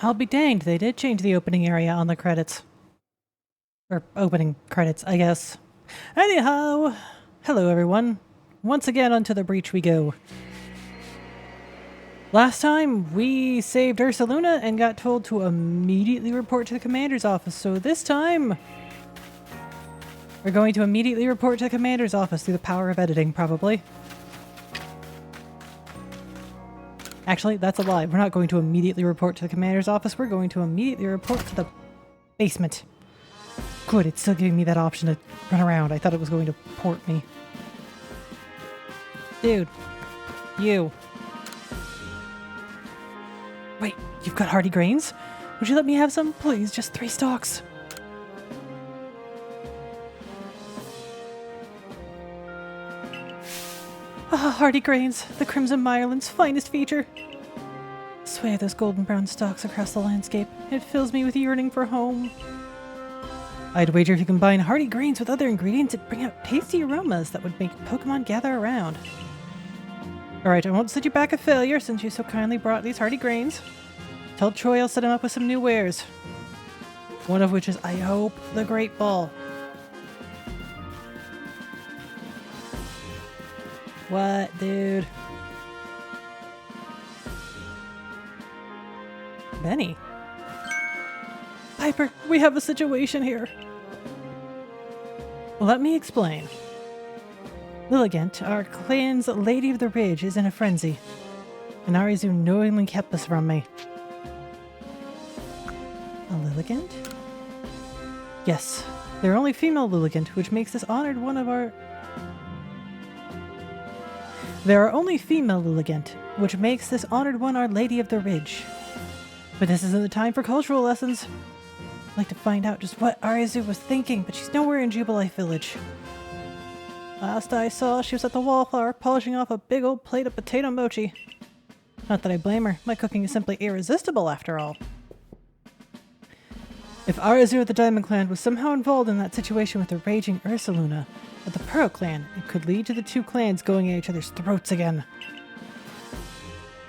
I'll be danged, they did change the opening area on the credits. Or opening credits, I guess. Anyhow, hello everyone. Once again onto the breach we go. Last time we saved Ursaluna and got told to immediately report to the commander's office, so this time we're going to immediately report to the commander's office through the power of editing, probably. Actually, that's a lie. We're not going to immediately report to the commander's office, we're going to immediately report to the basement. Good, it's still giving me that option to run around. I thought it was going to port me. Dude. You. Wait, you've got hardy grains? Would you let me have some? Please, just 3 stalks. Ah, hardy grains, the Crimson Mireland's finest feature. Sway those golden brown stalks across the landscape. It fills me with yearning for home. I'd wager if you combine hardy grains with other ingredients, it'd bring out tasty aromas that would make Pokemon gather around. Alright, I won't set you back a failure since you so kindly brought these hardy grains. Tell Troy I'll set him up with some new wares. One of which is, I hope, the Great Ball. What, dude? Benny? Piper, we have a situation here. Let me explain. Lilligant, our clan's Lady of the Ridge, is in a frenzy. And Arceus knowingly kept this from me. A Lilligant? Yes, they're only female Lilligant, which makes this honored one of our... There are only female Lilligant, which makes this honored one our Lady of the Ridge. But this isn't the time for cultural lessons. I'd like to find out just what Arceus was thinking, but she's nowhere in Jubilife Village. Last I saw, she was at the Wallflower polishing off a big old plate of potato mochi. Not that I blame her, my cooking is simply irresistible after all. If Arceus of the Diamond Clan was somehow involved in that situation with the raging Ursaluna of the Pearl Clan, it could lead to the 2 clans going at each other's throats again.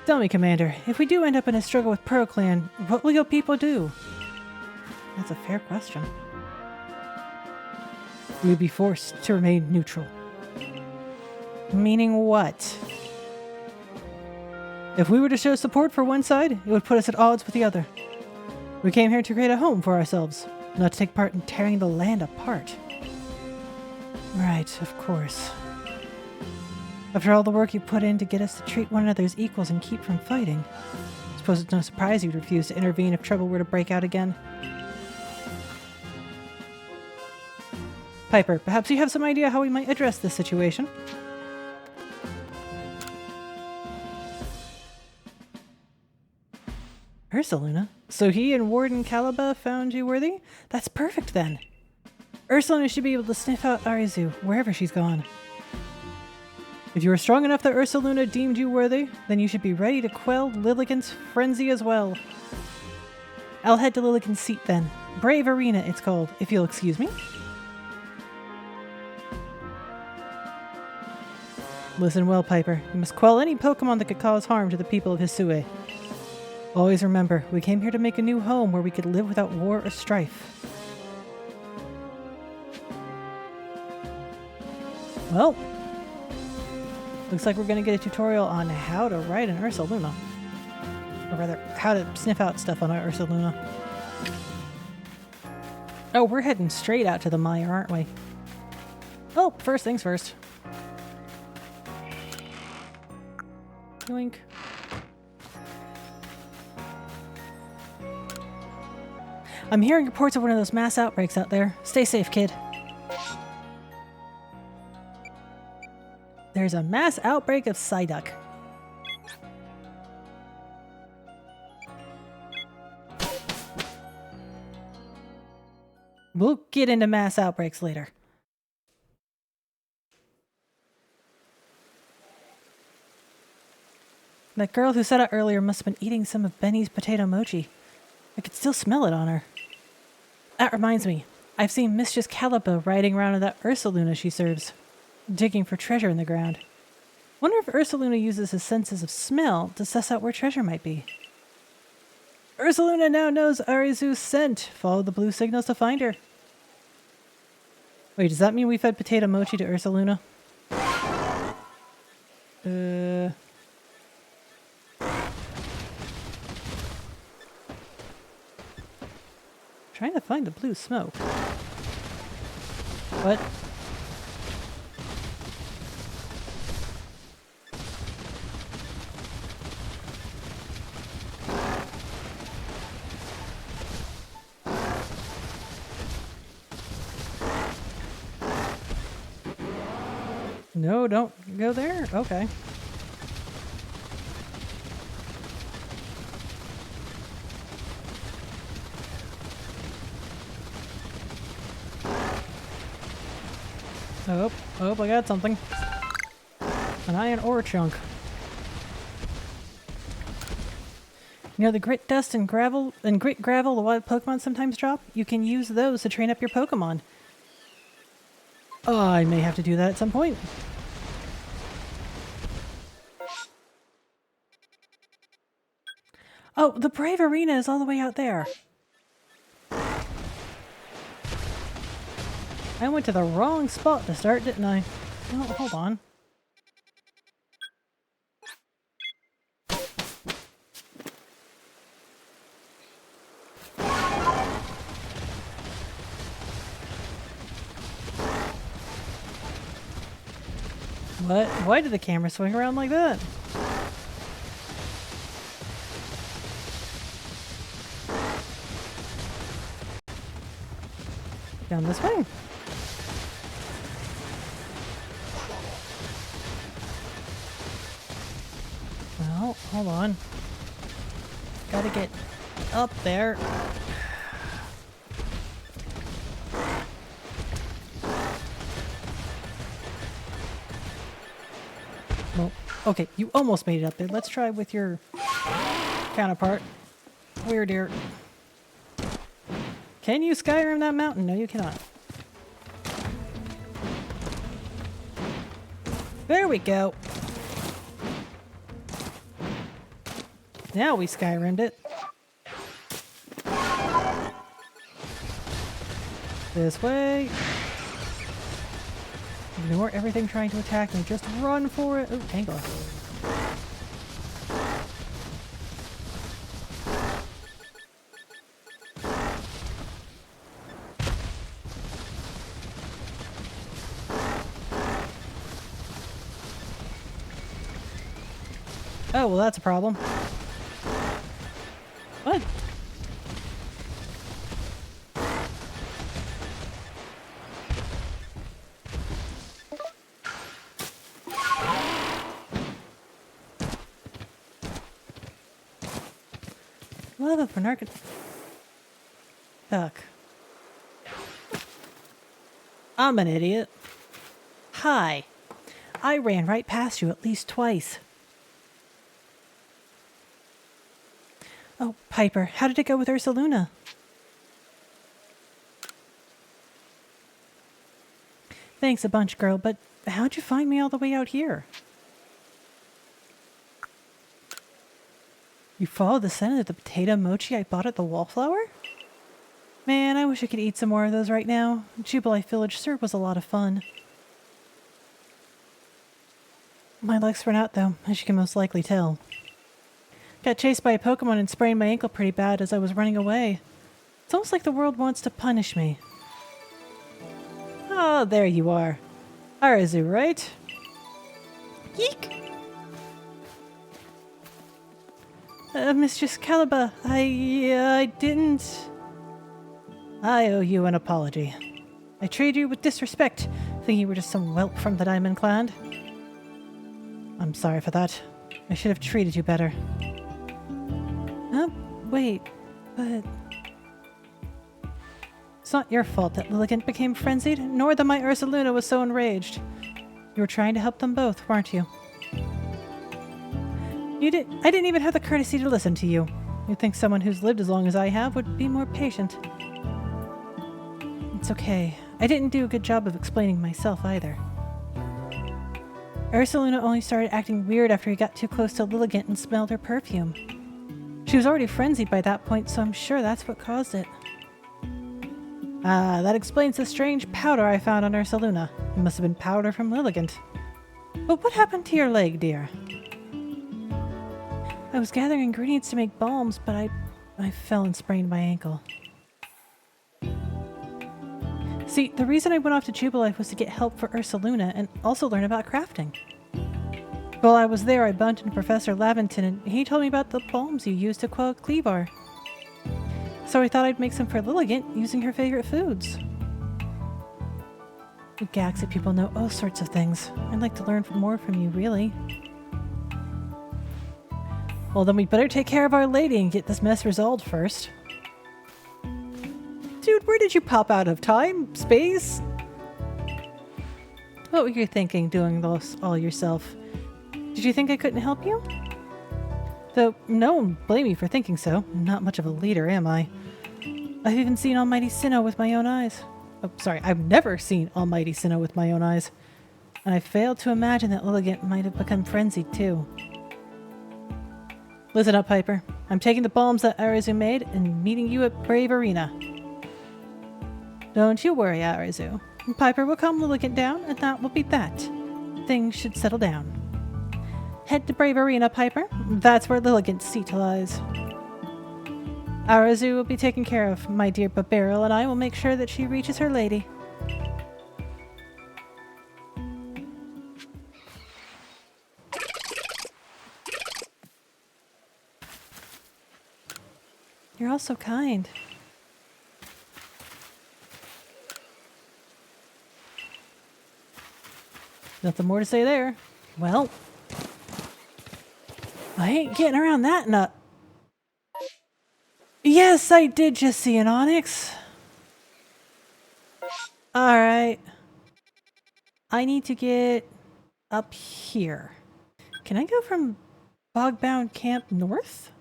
Tell me, Commander, if we do end up in a struggle with Pearl Clan, what will your people do? That's a fair question. We would be forced to remain neutral. Meaning what? If we were to show support for one side, it would put us at odds with the other. We came here to create a home for ourselves, not to take part in tearing the land apart. Right, of course. After all the work you put in to get us to treat one another as equals and keep from fighting, I suppose it's no surprise you'd refuse to intervene if trouble were to break out again. Piper, perhaps you have some idea how we might address this situation? Ursaluna? So he and Warden Caliba found you worthy? That's perfect then. Ursaluna should be able to sniff out Arceus wherever she's gone. If you are strong enough that Ursaluna deemed you worthy, then you should be ready to quell Lilligant's frenzy as well. I'll head to Lilligant's seat then. Brave Arena, it's called, if you'll excuse me. Listen well, Piper. You must quell any Pokemon that could cause harm to the people of Hisue. Always remember, we came here to make a new home where we could live without war or strife. Well, looks like we're going to get a tutorial on how to ride an Ursaluna. Or rather, how to sniff out stuff on our Ursaluna. Oh, we're heading straight out to the mire, aren't we? Oh, first things first. Yoink. I'm hearing reports of one of those mass outbreaks out there. Stay safe, kid. There's a mass outbreak of Psyduck. We'll get into mass outbreaks later. That girl who said it earlier must have been eating some of Benny's potato mochi. I could still smell it on her. That reminds me, I've seen Mistress Caliba riding around in that Ursaluna she serves, digging for treasure in the ground. Wonder if Ursaluna uses his senses of smell to suss out where treasure might be. Ursaluna now knows Arceus' scent. Follow the blue signals to find her. Wait, does that mean we fed potato mochi to Ursaluna? Trying to find the blue smoke. What? No, don't go there? Okay. Oh, I got something. An iron ore chunk. You know the grit dust and gravel the wild Pokemon sometimes drop? You can use those to train up your Pokemon. Oh, I may have to do that at some point. Oh, the Brave Arena is all the way out there. I went to the wrong spot to start, didn't I? Oh, hold on. What? Why did the camera swing around like that? Down this way. Well, hold on. Gotta get up there. Well, okay, you almost made it up there. Let's try with your counterpart. Where, dear? Can you Skyrim that mountain? No, you cannot. There we go. Now we Skyrim'd it. This way. Ignore everything trying to attack me. Just run for it. Ooh, Tangela. Oh, well, that's a problem. What? Love of Panarkin. Fuck. I'm an idiot. Hi. I ran right past you at least twice. Oh, Piper, how did it go with Ursaluna? Thanks a bunch, girl, but how'd you find me all the way out here? You followed the scent of the potato mochi I bought at the Wallflower? Man, I wish I could eat some more of those right now. Jubilife Village sure was a lot of fun. My legs ran out though, as you can most likely tell. Got chased by a Pokemon and sprained my ankle pretty bad as I was running away. It's almost like the world wants to punish me. Oh, there you are. Arzu, right? Yeek! Mistress Caliba, I didn't... I owe you an apology. I treated you with disrespect, thinking you were just some whelp from the Diamond Clan. I'm sorry for that. I should have treated you better. Wait, but... It's not your fault that Lilligant became frenzied, nor that my Ursaluna was so enraged. You were trying to help them both, weren't you? I didn't even have the courtesy to listen to you. You'd think someone who's lived as long as I have would be more patient. It's okay. I didn't do a good job of explaining myself either. Ursaluna only started acting weird after he got too close to Lilligant and smelled her perfume. She was already frenzied by that point, so I'm sure that's what caused it. Ah, that explains the strange powder I found on Ursaluna. It must have been powder from Lilligant. But what happened to your leg, dear? I was gathering ingredients to make balms, but I fell and sprained my ankle. See, the reason I went off to Jubilife was to get help for Ursaluna and also learn about crafting. While I was there, I bumped into Professor Laventon and he told me about the balms you use to quell Cleavar. So I thought I'd make some for Lilligant using her favorite foods. You Galaxy people know all sorts of things. I'd like to learn more from you, really. Well, then we'd better take care of Our Lady and get this mess resolved first. Dude, where did you pop out of? Time? Space? What were you thinking doing this all yourself? Did you think I couldn't help you? Though no one blame me for thinking so. I'm not much of a leader, am I? I've even seen Almighty Sinnoh with my own eyes. Oh, sorry, I've never seen Almighty Sinnoh with my own eyes. And I failed to imagine that Lilligant might have become frenzied too. Listen up, Piper. I'm taking the balms that Arceus made and meeting you at Brave Arena. Don't you worry, Arceus. Piper will calm Lilligant down, and that will be that. Things should settle down. Head to Brave Arena, Piper. That's where Lilligant's seat lies. Arceus will be taken care of, my dear, but Beryl and I will make sure that she reaches her lady. You're all so kind. Nothing more to say there. Well, I ain't getting around that nut. Yes, I did just see an onyx. Alright. I need to get up here. Can I go from Bogbound Camp north?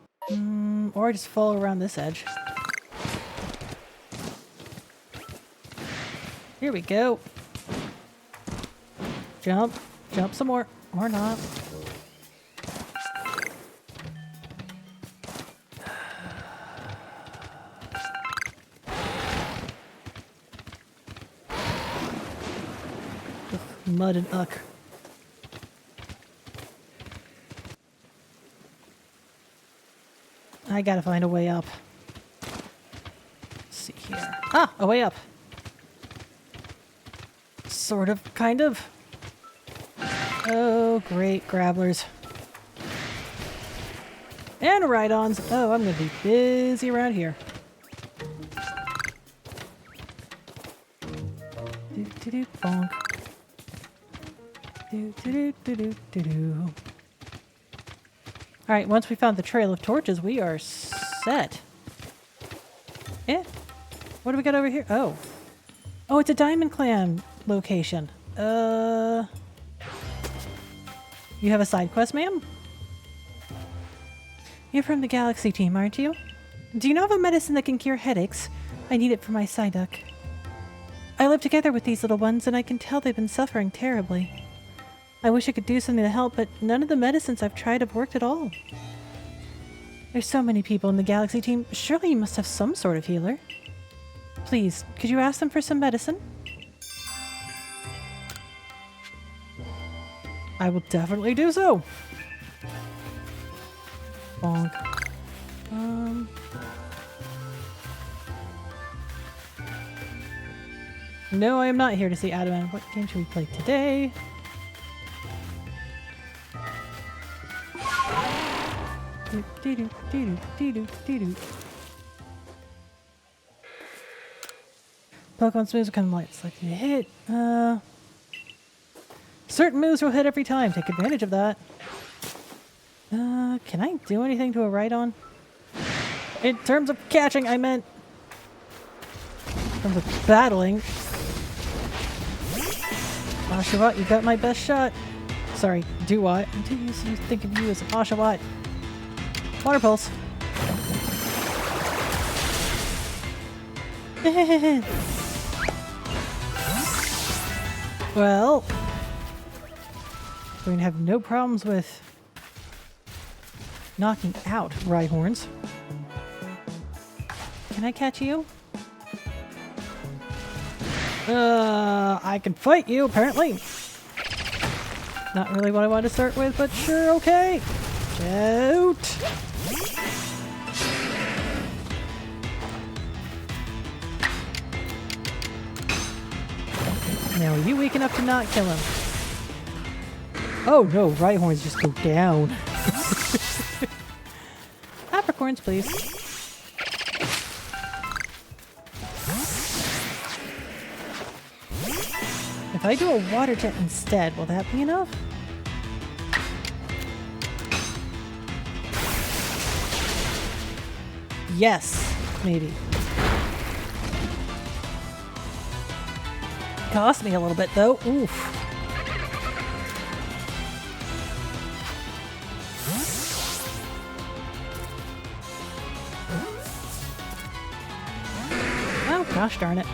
Or just follow around this edge. Here we go. Jump. Jump some more. Or not. Mud and uck. I gotta find a way up. Let's see here. Ah, a way up. Sort of, kind of. Oh, great, grabblers. And ride-ons. Oh, I'm gonna be busy around here. Do-do-do, bonk. Do-do-do-do-do-do-do. Alright, once we found the Trail of Torches, we are set. Eh? What do we got over here? Oh. Oh, it's a Diamond Clan location. You have a side quest, ma'am? You're from the Galaxy team, aren't you? Do you know of a medicine that can cure headaches? I need it for my Psyduck. I live together with these little ones, and I can tell they've been suffering terribly. I wish I could do something to help, but none of the medicines I've tried have worked at all. There's so many people in the Galaxy team. Surely you must have some sort of healer. Please, could you ask them for some medicine? I will definitely do so. Bonk. No, I am not here to see Adamant. What game should we play today? Pokemon's moves are kind of light. It's like you hit. Certain moves will hit every time. Take advantage of that. Can I do anything to a Rhydon? In terms of catching, I meant. In terms of battling. Oshawott, you got my best shot. Sorry, Duat. I'm too used to thinking of you as an Oshawott. Water Pulse. Well, we're gonna have no problems with knocking out Rhyhorns. Can I catch you? I can fight you, apparently. Not really what I wanted to start with, but sure, okay. Out. Now, are you weak enough to not kill him? Oh no, Rhyhorns just go down. Apricorns, please. If I do a water jet instead, will that be enough? Yes, maybe. Cost me a little bit though. Oof. Oh, gosh darn it.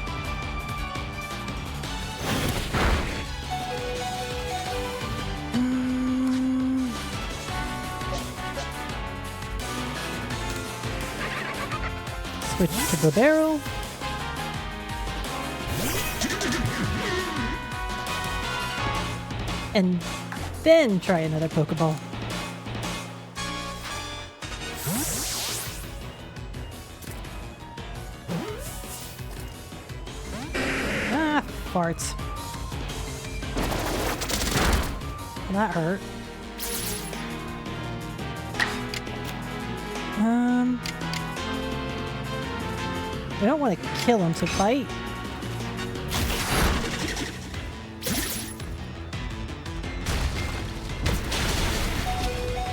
Switch to the barrel. And then try another Pokeball. Ah, farts. That hurt. I don't want to kill him, so fight.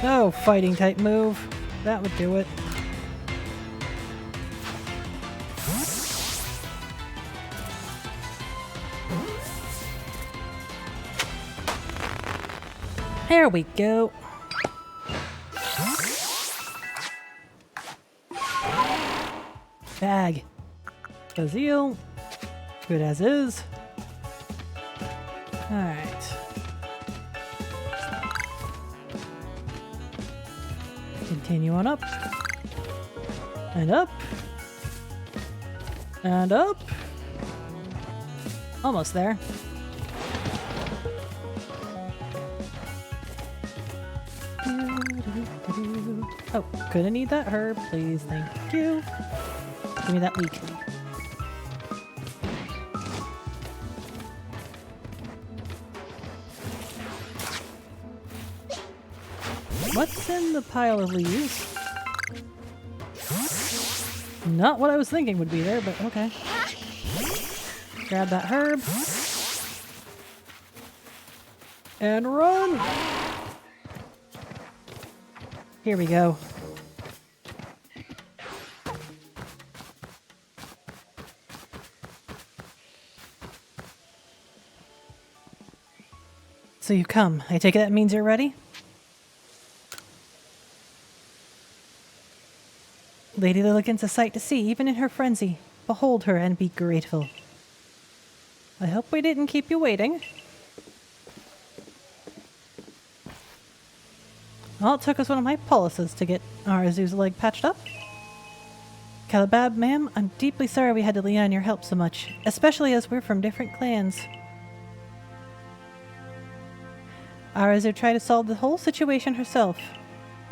Oh, fighting type move. That would do it. There we go. Bag. Bazil. Good as is. Alright. Continue on up. And up. And up. Almost there. Oh, gonna need that herb, please. Thank you. Give me that leek. What's in the pile of leaves? Not what I was thinking would be there, but okay. Grab that herb. And run! Here we go. So you come. I take it that means you're ready? Lady Lilligant's a sight to see, even in her frenzy. Behold her and be grateful. I hope we didn't keep you waiting. Well, it took us one of my policies to get Arceus' leg patched up. Calabab, ma'am, I'm deeply sorry we had to lean on your help so much, especially as we're from different clans. Arceus tried to solve the whole situation herself.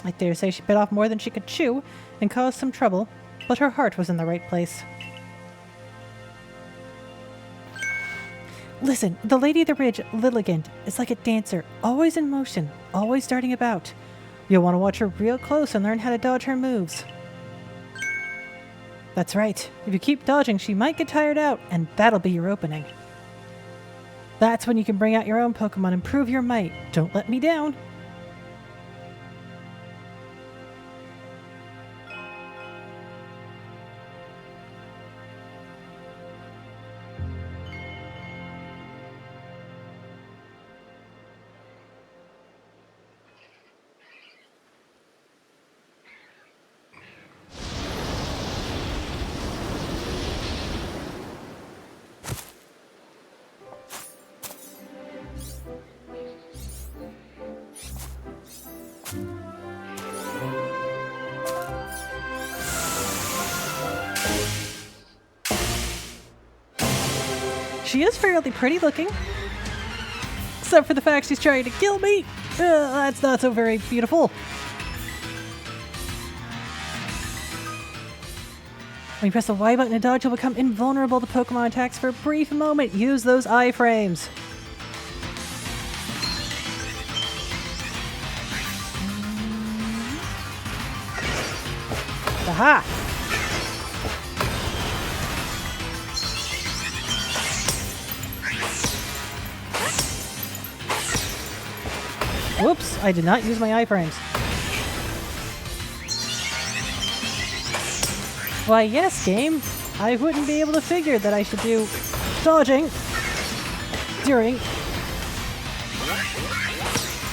I dare say she bit off more than she could chew and caused some trouble, but her heart was in the right place. Listen, the Lady of the Ridge, Lilligant, is like a dancer, always in motion, always darting about. You'll want to watch her real close and learn how to dodge her moves. That's right. If you keep dodging, she might get tired out, and that'll be your opening. That's when you can bring out your own Pokemon and prove your might. Don't let me down. She is fairly pretty looking. Except for the fact she's trying to kill me. That's not so very beautiful. When you press the Y button to dodge, you'll become invulnerable to Pokemon attacks for a brief moment. Use those iframes. Aha! Whoops, I did not use my iframes. Why, yes, game. I wouldn't be able to figure that I should do dodging during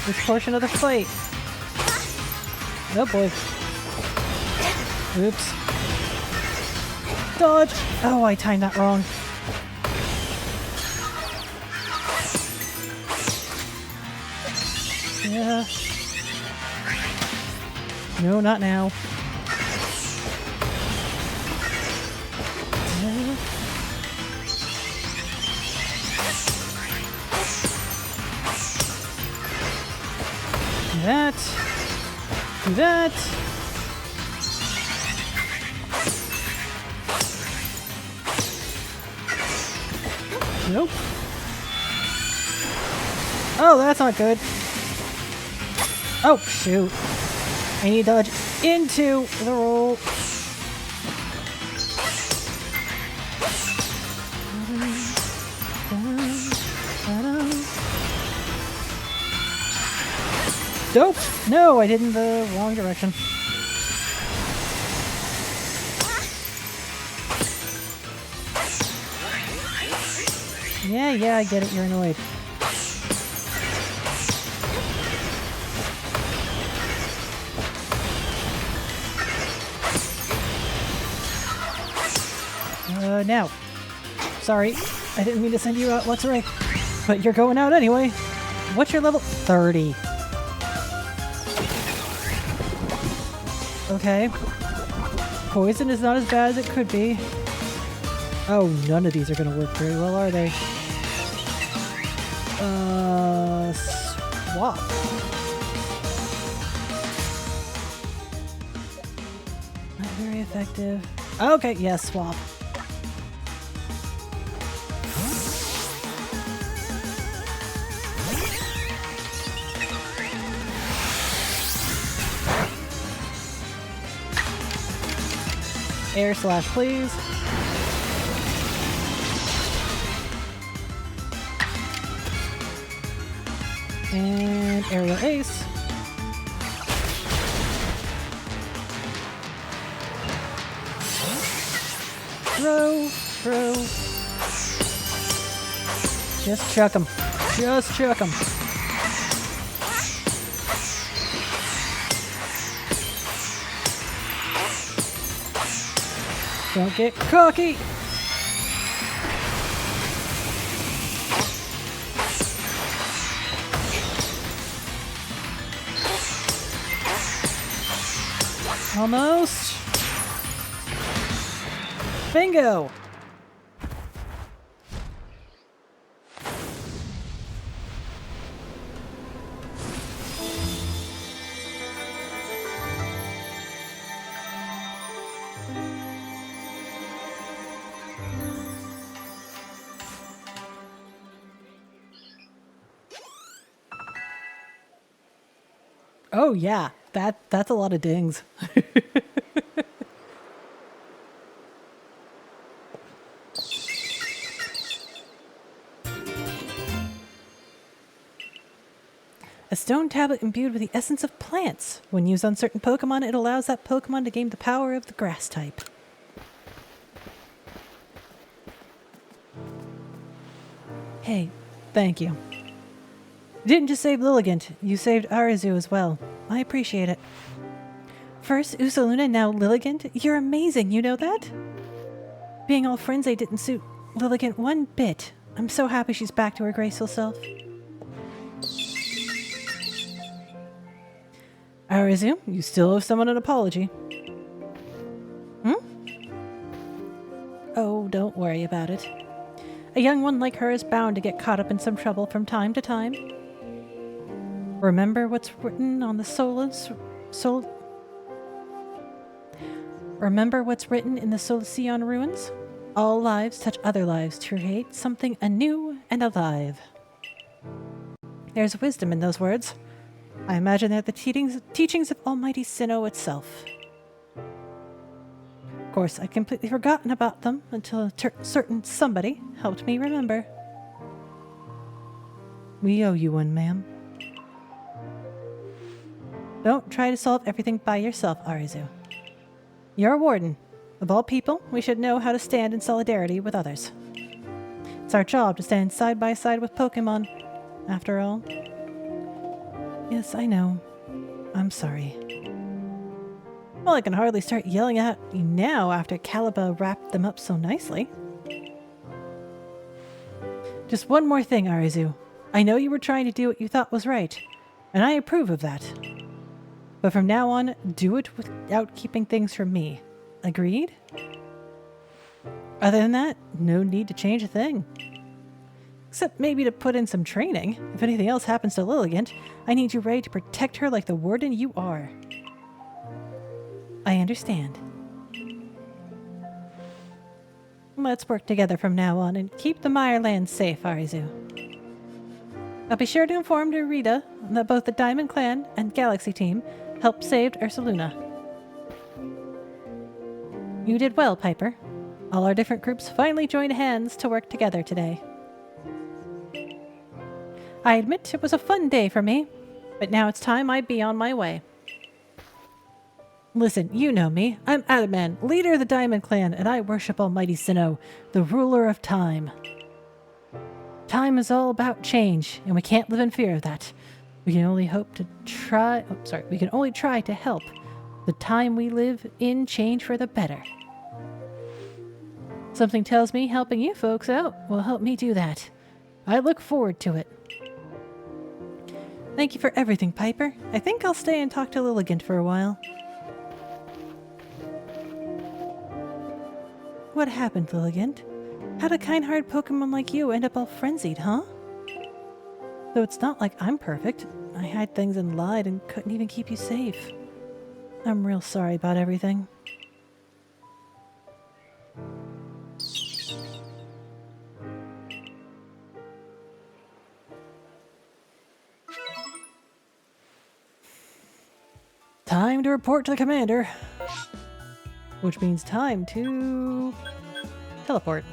this portion of the fight. Oh boy. Oops. Dodge! Oh, I timed that wrong. Yeah. No, not now. Do that. Do that. Nope. Oh, that's not good. Oh, shoot. I need to dodge into the roll. Nope. No, I did in the wrong direction. Yeah, I get it. You're annoyed. Now. Sorry, I didn't mean to send you out, Luxray. But you're going out anyway. What's your level? 30. Okay. Poison is not as bad as it could be. Oh, none of these are going to work very well, are they? Swap. Not very effective. Okay, yes, swap. Air slash, please. And aerial ace. Throw. Just chuck him. Just chuck him. Don't get cocky. Almost. Bingo. Oh yeah, that's a lot of dings. A stone tablet imbued with the essence of plants. When used on certain Pokemon, it allows that Pokemon to gain the power of the grass type. Hey, thank you. You didn't just save Lilligant, you saved Arceus as well. I appreciate it. First Ursaluna, now Lilligant? You're amazing, you know that? Being all frenzy didn't suit Lilligant one bit. I'm so happy she's back to her graceful self. Arceus, you still owe someone an apology. Oh, don't worry about it. A young one like her is bound to get caught up in some trouble from time to time. Remember what's written on the Remember what's written in the Solution ruins? All lives touch other lives to create something anew and alive. There's wisdom in those words. I imagine they're the teachings of Almighty Sinnoh itself. Of course, I'd completely forgotten about them until a certain somebody helped me remember. We owe you one, ma'am. Don't try to solve everything by yourself, Arceus. You're a warden. Of all people, we should know how to stand in solidarity with others. It's our job to stand side by side with Pokémon, after all. Yes, I know. I'm sorry. Well, I can hardly start yelling at you now after Caliba wrapped them up so nicely. Just one more thing, Arceus. I know you were trying to do what you thought was right, and I approve of that. But from now on, do it without keeping things from me. Agreed? Other than that, no need to change a thing. Except maybe to put in some training. If anything else happens to Lilligant, I need you ready to protect her like the warden you are. I understand. Let's work together from now on and keep the Mirelands safe, Arceus. I'll be sure to inform Rita that both the Diamond Clan and Galaxy Team helped save Ursaluna. You did well, Piper. All our different groups finally joined hands to work together today. I admit it was a fun day for me, but now it's time I be on my way. Listen, you know me. I'm Adaman, leader of the Diamond Clan, and I worship Almighty Sinnoh, the ruler of time. Time is all about change, and we can't live in fear of that. We can only we can only try to help the time we live in change for the better. Something tells me helping you folks out will help me do that. I look forward to it. Thank you for everything, Piper. I think I'll stay and talk to Lilligant for a while. What happened, Lilligant? How'd a kind-hearted Pokemon like you end up all frenzied, huh? Though it's not like I'm perfect. I hid things and lied and couldn't even keep you safe. I'm real sorry about everything. Time to report to the commander. Which means time to teleport.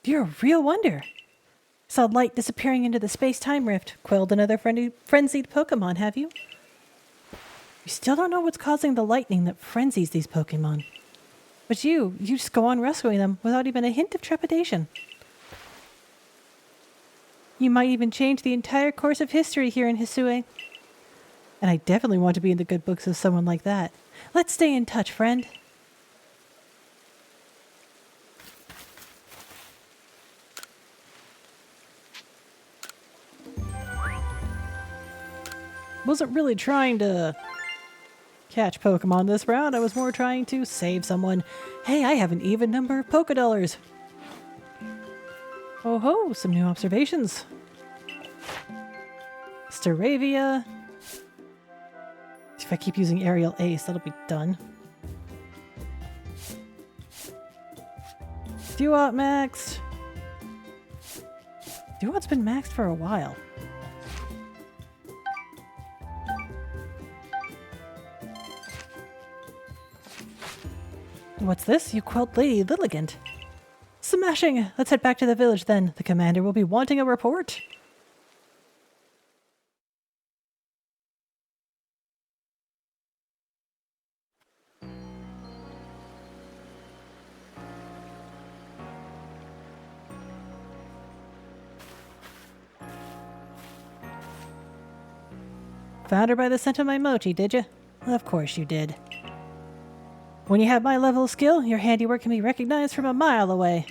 You're a real wonder. Saw light disappearing into the space-time rift. Quelled another frenzied Pokemon, have you? You still don't know what's causing the lightning that frenzies these Pokemon. But you just go on rescuing them without even a hint of trepidation. You might even change the entire course of history here in Hisui. And I definitely want to be in the good books of someone like that. Let's stay in touch, friend. Wasn't really trying to catch Pokemon this round. I was more trying to save someone. Hey, I have an even number of Pokédollars. Oh ho, some new observations. Staravia. If I keep using Aerial Ace, that'll be done. Duot maxed. Duot's been maxed for a while. What's this? You quelled Lady Lilligant. Smashing! Let's head back to the village then. The commander will be wanting a report. Found her by the scent of my mochi, did you? Of course you did. When you have my level of skill, your handiwork can be recognized from a mile away.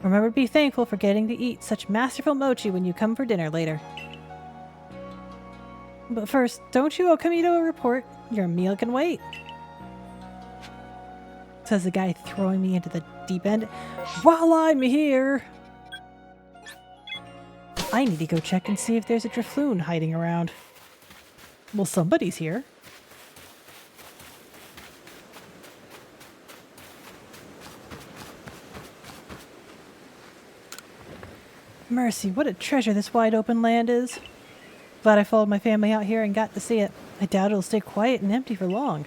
Remember to be thankful for getting to eat such masterful mochi when you come for dinner later. But first, don't you owe Kamito a report? Your meal can wait. says the guy throwing me into the deep end. While I'm here! I need to go check and see if there's a Drifloon hiding around. Well, somebody's here. Mercy, what a treasure this wide open land is. Glad I followed my family out here and got to see it. I doubt it'll stay quiet and empty for long.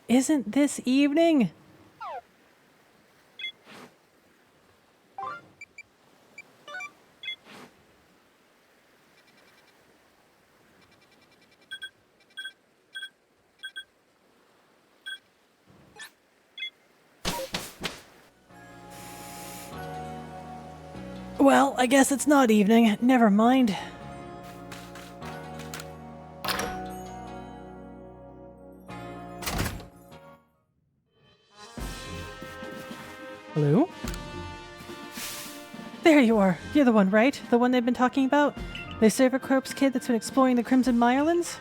Isn't this evening? Well, I guess it's not evening. Never mind. Hello? There you are. You're the one, right? The one they've been talking about? The Survey Corps kid that's been exploring the Crimson Mirelands?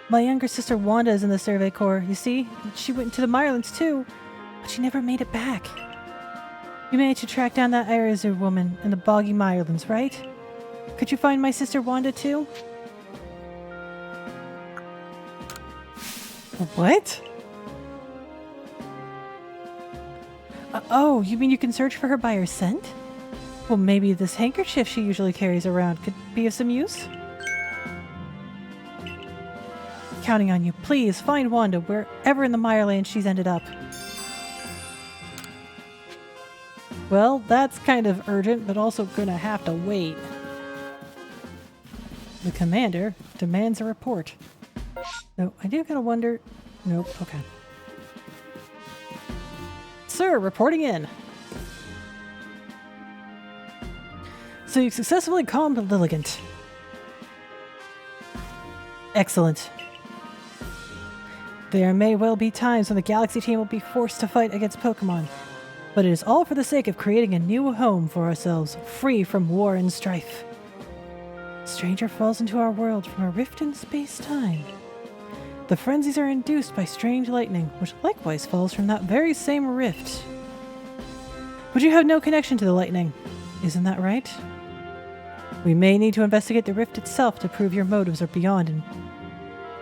My younger sister Wanda is in the Survey Corps, you see? She went to the Mirelands too, but she never made it back. You managed to track down that Arceus woman in the boggy Mirelands, right? Could you find my sister Wanda too? What? Oh, you mean you can search for her by her scent? Well, maybe this handkerchief she usually carries around could be of some use? Counting on you. Please, find Wanda wherever in the Mireland she's ended up. Well, that's kind of urgent, but also gonna have to wait. The commander demands a report. No, I do gotta wonder... Nope, okay. Sir, reporting in. So you've successfully calmed Lilligant. Excellent. There may well be times when the Galaxy team will be forced to fight against Pokémon, but it is all for the sake of creating a new home for ourselves, free from war and strife. Stranger falls into our world from a rift in space-time. The frenzies are induced by strange lightning, which likewise falls from that very same rift. But you have no connection to the lightning, isn't that right? We may need to investigate the rift itself to prove your motives are beyond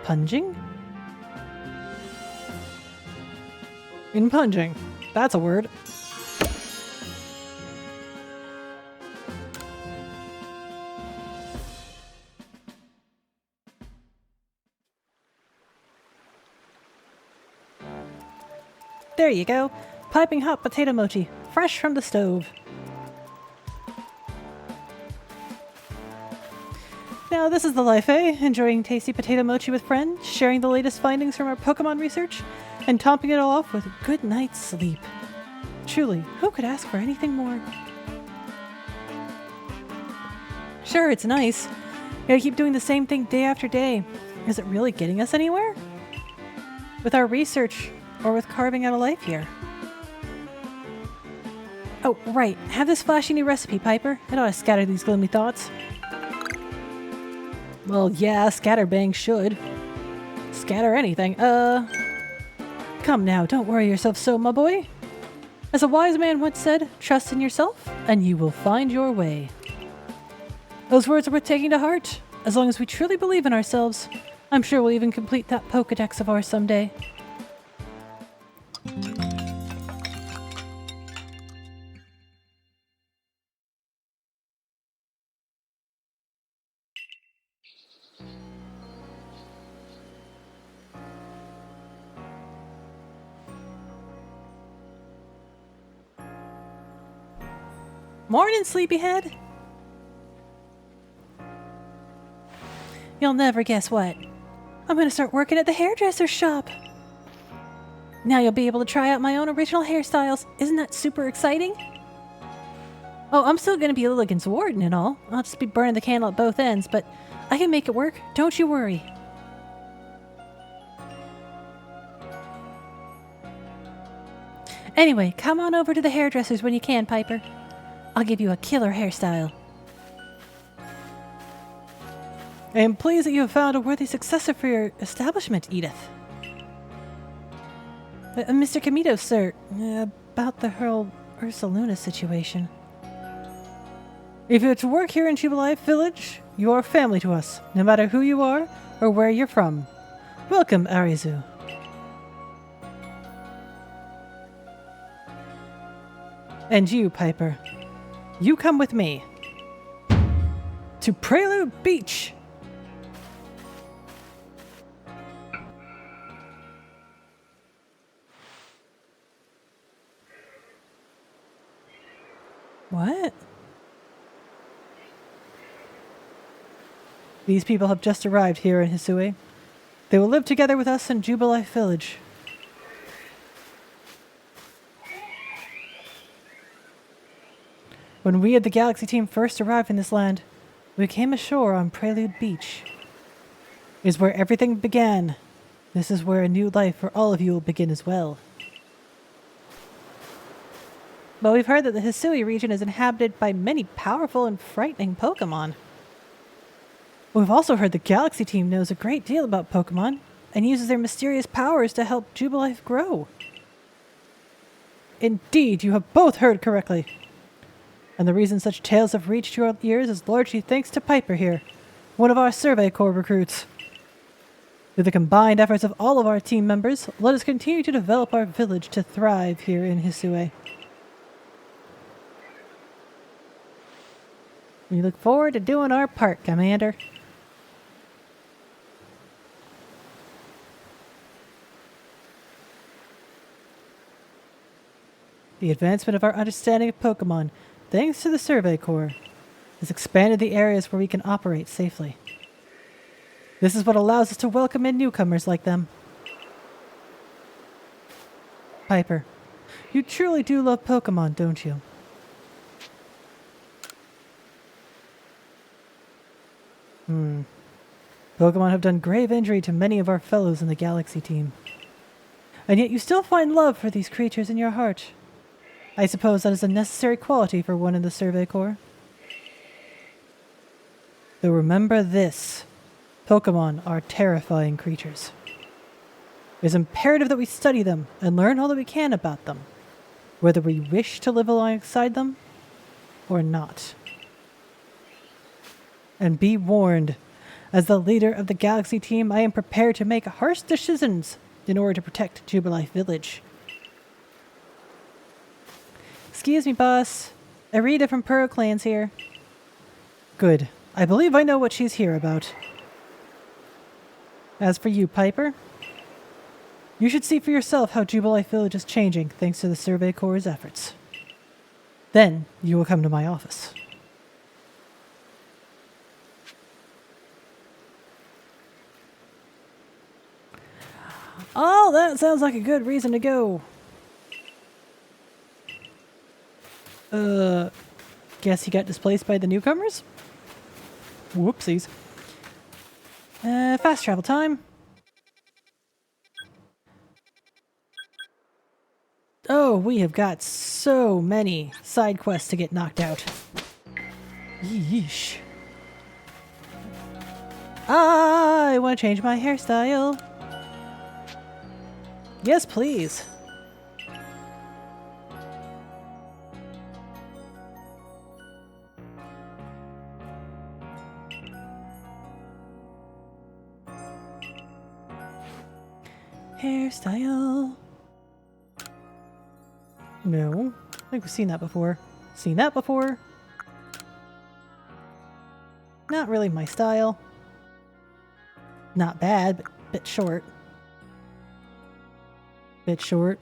impunging? Impunging. That's a word. There you go. Piping hot potato mochi, fresh from the stove. Now this is the life, eh? Enjoying tasty potato mochi with friends, sharing the latest findings from our Pokemon research, and topping it all off with a good night's sleep. Truly, who could ask for anything more? Sure, it's nice. You gotta keep doing the same thing day after day. Is it really getting us anywhere? With our research, or with carving out a life here? Oh, right. Have this flashy new recipe, Piper. It ought to scatter these gloomy thoughts. Well, yeah, scatterbang should. Scatter anything. Come now, don't worry yourself so, my boy. As a wise man once said, trust in yourself, and you will find your way. Those words are worth taking to heart. As long as we truly believe in ourselves, I'm sure we'll even complete that Pokedex of ours someday. Morning, sleepyhead! You'll never guess what. I'm gonna start working at the hairdresser's shop. Now you'll be able to try out my own original hairstyles. Isn't that super exciting? Oh, I'm still gonna be Lilligant's warden and all. I'll just be burning the candle at both ends, but I can make it work. Don't you worry. Anyway, come on over to the hairdresser's when you can, Piper. I'll give you a killer hairstyle. I am pleased that you have found a worthy successor for your establishment, Edith. Mr. Kamito, sir, about the whole Ursaluna situation. If you're to work here in Jubilife Village, you are family to us, no matter who you are or where you're from. Welcome, Arizu. And you, Piper, you come with me to Prelude Beach. What? These people have just arrived here in Hisui. They will live together with us in Jubilife Village. When we of the Galaxy team first arrived in this land, we came ashore on Prelude Beach. It is where everything began. This is where a new life for all of you will begin as well. But we've heard that the Hisui region is inhabited by many powerful and frightening Pokémon. We've also heard the Galaxy team knows a great deal about Pokémon and uses their mysterious powers to help Jubilife grow. Indeed, you have both heard correctly. And the reason such tales have reached your ears is largely thanks to Piper here, one of our Survey Corps recruits. With the combined efforts of all of our team members, let us continue to develop our village to thrive here in Hisui. We look forward to doing our part, Commander. The advancement of our understanding of Pokémon, thanks to the Survey Corps, has expanded the areas where we can operate safely. This is what allows us to welcome in newcomers like them. Piper, you truly do love Pokémon, don't you? Pokémon have done grave injury to many of our fellows in the Galaxy team. And yet you still find love for these creatures in your heart. I suppose that is a necessary quality for one in the Survey Corps. Though remember this, Pokémon are terrifying creatures. It is imperative that we study them and learn all that we can about them, whether we wish to live alongside them or not. And be warned, as the leader of the Galaxy team, I am prepared to make harsh decisions in order to protect Jubilife Village. Excuse me, boss. Arita from Pearl Clan's here. Good. I believe I know what she's here about. As for you, Piper, you should see for yourself how Jubilife Village is changing thanks to the Survey Corps' efforts. Then you will come to my office. Oh, that sounds like a good reason to go. Guess he got displaced by the newcomers? Whoopsies. Fast travel time. Oh, we have got so many side quests to get knocked out. Yeesh. I want to change my hairstyle. Yes, please. Hairstyle. No. I think we've seen that before. Seen that before. Not really my style. Not bad, but a bit short. Bit short.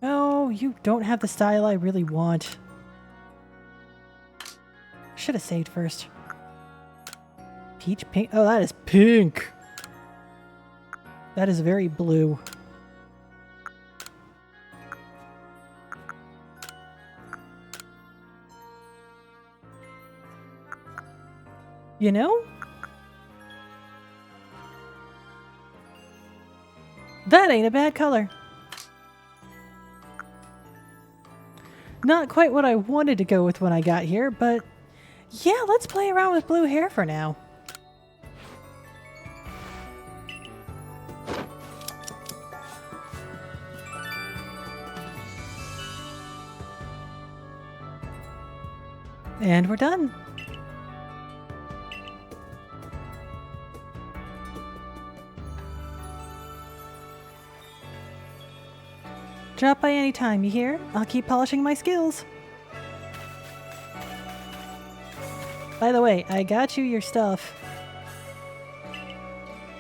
Oh, you don't have the style I really want. Should have saved first. Peach pink. Oh, that is pink. That is very blue. You know? That ain't a bad color. Not quite what I wanted to go with when I got here, but yeah, let's play around with blue hair for now. And we're done. Drop by any time, you hear? I'll keep polishing my skills. By the way, I got you your stuff.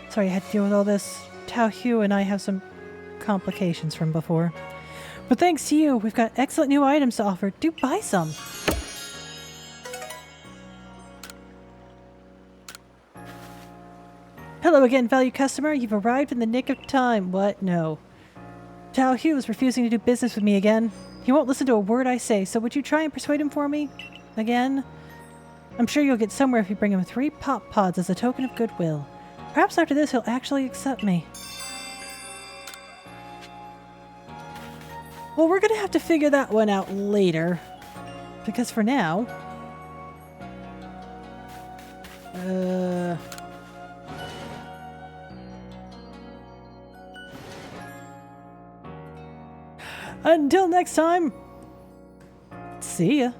Sorry I had to deal with all this. Tao Hugh and I have some complications from before. But thanks to you, we've got excellent new items to offer. Do buy some. Hello again, valued customer. You've arrived in the nick of time. What? No. Tao Hugh is refusing to do business with me again. He won't listen to a word I say, so would you try and persuade him for me? Again? I'm sure you'll get somewhere if you bring him 3 pop pods as a token of goodwill. Perhaps after this he'll actually accept me. Well, we're gonna have to figure that one out later. Because for now... Until next time, see ya.